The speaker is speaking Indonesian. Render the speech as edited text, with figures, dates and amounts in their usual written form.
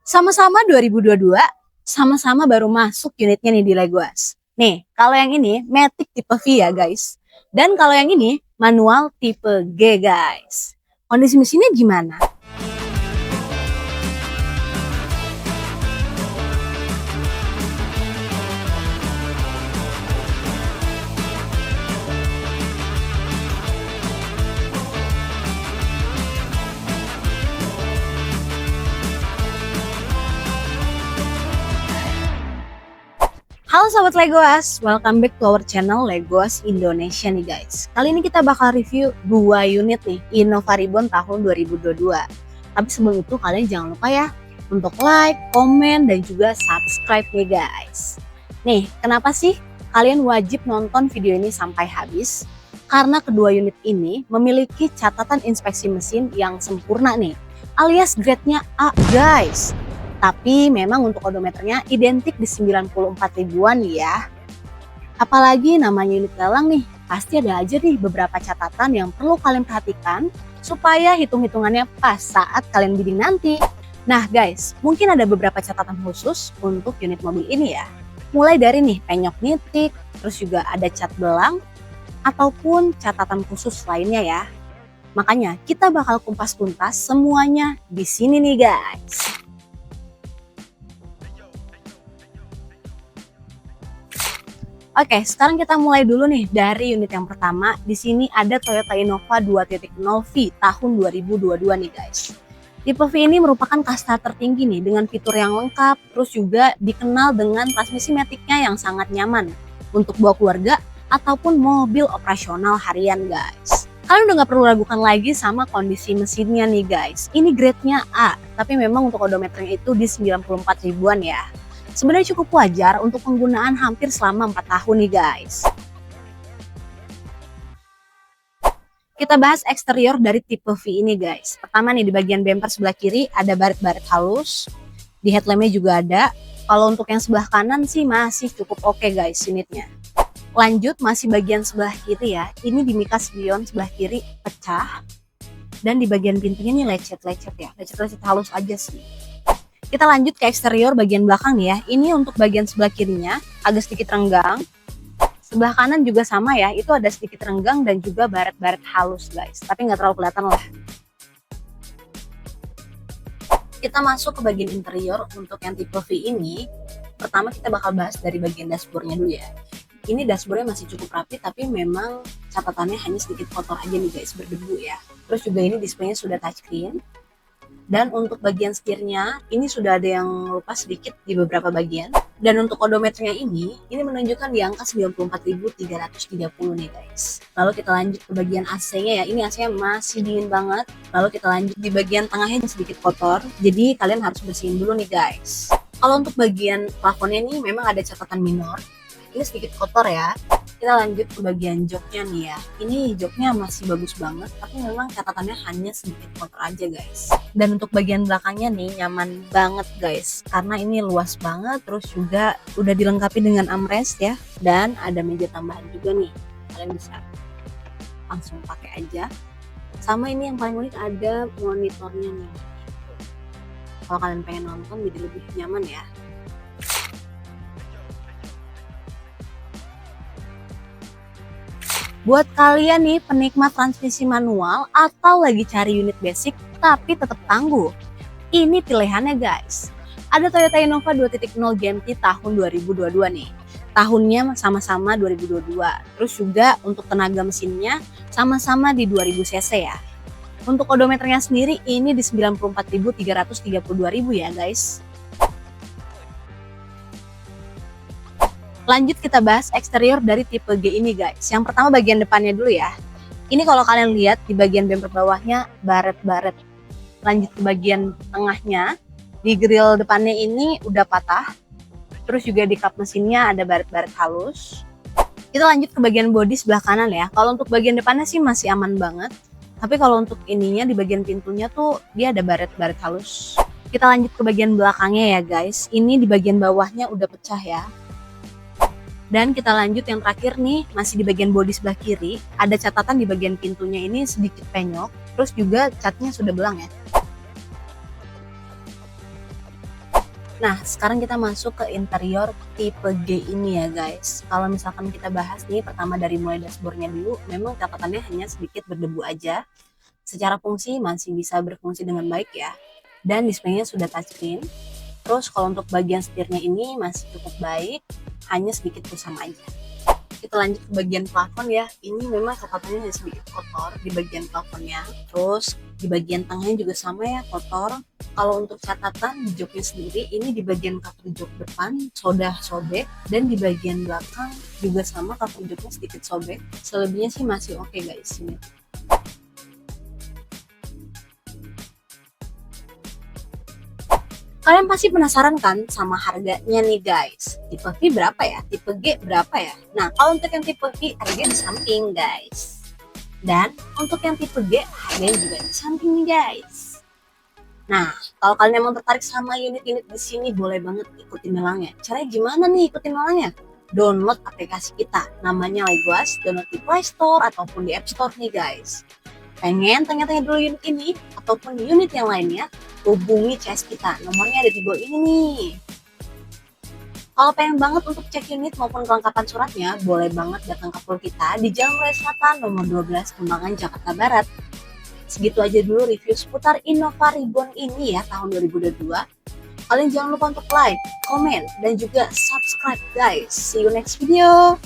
Sama-sama 2022, sama-sama baru masuk unitnya nih di Legoas. Nih, kalau yang ini Matic tipe V ya guys. Dan kalau yang ini manual tipe G guys. Kondisi mesinnya gimana? Halo Sobat Legoas, welcome back to our channel Legoas Indonesia nih guys. Kali ini kita bakal review 2 unit nih, Innova Reborn tahun 2022. Tapi sebelum itu kalian jangan lupa ya untuk like, komen, dan juga subscribe nih guys. Nih, kenapa sih kalian wajib nonton video ini sampai habis? Karena kedua unit ini memiliki catatan inspeksi mesin yang sempurna nih, alias grade-nya A guys. Tapi memang untuk odometernya identik di 94 ribuan ya. Apalagi namanya unit lelang nih, pasti ada aja nih beberapa catatan yang perlu kalian perhatikan supaya hitung-hitungannya pas saat kalian bidding nanti. Nah guys, mungkin ada beberapa catatan khusus untuk unit mobil ini ya. Mulai dari nih penyok nitik, terus juga ada cat belang, ataupun catatan khusus lainnya ya. Makanya kita bakal kumpas tuntas semuanya di sini nih guys. Oke, sekarang kita mulai dulu nih dari unit yang pertama. Di sini ada Toyota Innova 2.0 V tahun 2022 nih guys. Tipe V ini merupakan kasta tertinggi nih dengan fitur yang lengkap, terus juga dikenal dengan transmisi maticnya yang sangat nyaman untuk bawa keluarga ataupun mobil operasional harian guys. Kalian udah gak perlu ragukan lagi sama kondisi mesinnya nih guys. Ini grade-nya A, tapi memang untuk odometernya itu di 94 ribuan ya. Sebenarnya cukup wajar untuk penggunaan hampir selama 4 tahun nih guys. Kita bahas eksterior dari tipe V ini guys. Pertama nih di bagian bumper sebelah kiri ada baret-baret halus. Di headlampnya juga ada. Kalau untuk yang sebelah kanan sih masih cukup oke guys unitnya. Lanjut masih bagian sebelah kiri ya. Ini di mica spion sebelah kiri pecah. Dan di bagian pintunya nih lecet-lecet ya. Lecet-lecet halus aja sih. Kita lanjut ke eksterior bagian belakang nih ya. Ini untuk bagian sebelah kirinya agak sedikit renggang. Sebelah kanan juga sama ya. Itu ada sedikit renggang dan juga baret-baret halus guys. Tapi nggak terlalu kelihatan lah. Kita masuk ke bagian interior untuk yang tipe V ini. Pertama kita bakal bahas dari bagian dashboardnya dulu ya. Ini dashboardnya masih cukup rapi tapi memang catatannya hanya sedikit kotor aja nih guys, berdebu ya. Terus juga ini displaynya sudah touchscreen. Dan untuk bagian setirnya, ini sudah ada yang lepas sedikit di beberapa bagian. Dan untuk odometernya ini menunjukkan di angka 94.330 nih guys. Lalu kita lanjut ke bagian AC-nya ya, ini AC-nya masih dingin banget. Lalu kita lanjut di bagian tengahnya yang sedikit kotor, jadi kalian harus bersihin dulu nih guys. Kalau untuk bagian plafonnya ini memang ada catatan minor, ini sedikit kotor ya. Kita lanjut ke bagian joknya nih ya. Ini joknya masih bagus banget, tapi memang catatannya hanya sedikit kotor aja guys. Dan untuk bagian belakangnya nih nyaman banget guys, karena ini luas banget, terus juga udah dilengkapi dengan armrest ya. Dan ada meja tambahan juga nih, kalian bisa langsung pakai aja. Sama ini yang paling unik ada monitornya nih. Kalau kalian pengen nonton jadi lebih nyaman ya. Buat kalian nih penikmat transmisi manual atau lagi cari unit basic tapi tetap tangguh, ini pilihannya guys. Ada Toyota Innova 2.0 GMT tahun 2022 nih. Tahunnya sama-sama 2022. Terus juga untuk tenaga mesinnya sama-sama di 2000 cc ya. Untuk odometernya sendiri ini di 94.332 ya guys. Lanjut kita bahas eksterior dari tipe G ini guys. Yang pertama bagian depannya dulu ya. Ini kalau kalian lihat di bagian bumper bawahnya baret-baret. Lanjut ke bagian tengahnya. Di grill depannya ini udah patah. Terus juga di kap mesinnya ada baret-baret halus. Kita lanjut ke bagian bodi sebelah kanan ya. Kalau untuk bagian depannya sih masih aman banget. Tapi kalau untuk ininya di bagian pintunya tuh dia ada baret-baret halus. Kita lanjut ke bagian belakangnya ya guys. Ini di bagian bawahnya udah pecah ya. Dan kita lanjut yang terakhir nih, masih di bagian bodi sebelah kiri, ada catatan di bagian pintunya ini sedikit penyok, terus juga catnya sudah belang ya. Nah, sekarang kita masuk ke interior tipe G ini ya guys. Kalau misalkan kita bahas nih, pertama dari mulai dashboardnya dulu, memang catatannya hanya sedikit berdebu aja. Secara fungsi masih bisa berfungsi dengan baik ya. Dan displaynya sudah touchscreen. Terus kalau untuk bagian setirnya ini masih cukup baik, hanya sedikit kusam aja. Kita lanjut ke bagian plafon ya. Ini memang catatannya hanya sedikit kotor di bagian plafonnya. Terus di bagian tengahnya juga sama ya, kotor. Kalau untuk catatan di joknya sendiri, ini di bagian cover jok depan sudah sobek, dan di bagian belakang juga sama, cover joknya sedikit sobek. Selebihnya sih masih oke guys ini. Kalian pasti penasaran kan sama harganya nih guys. Tipe V berapa ya? Tipe G berapa ya? Nah, kalau untuk yang tipe V harganya di samping guys. Dan untuk yang tipe G harganya juga di samping nih guys. Nah, kalau kalian emang tertarik sama unit-unit di sini, boleh banget ikutin melangnya. Caranya gimana nih ikutin melangnya? Download aplikasi kita, namanya Legoas, download di Play Store ataupun di App Store nih guys. Pengen tanya-tanya dulu unit ini ataupun unit yang lainnya, hubungi CS kita. Nomornya ada di bawah ini nih. Kalau pengen banget untuk cek unit maupun kelengkapan suratnya, boleh banget datang ke pool kita di Jalan Raya Selatan nomor 12 Kembangan, Jakarta Barat. Segitu aja dulu review seputar Innova Reborn ini ya, tahun 2022. Kalian jangan lupa untuk like, comment, dan juga subscribe guys. See you next video.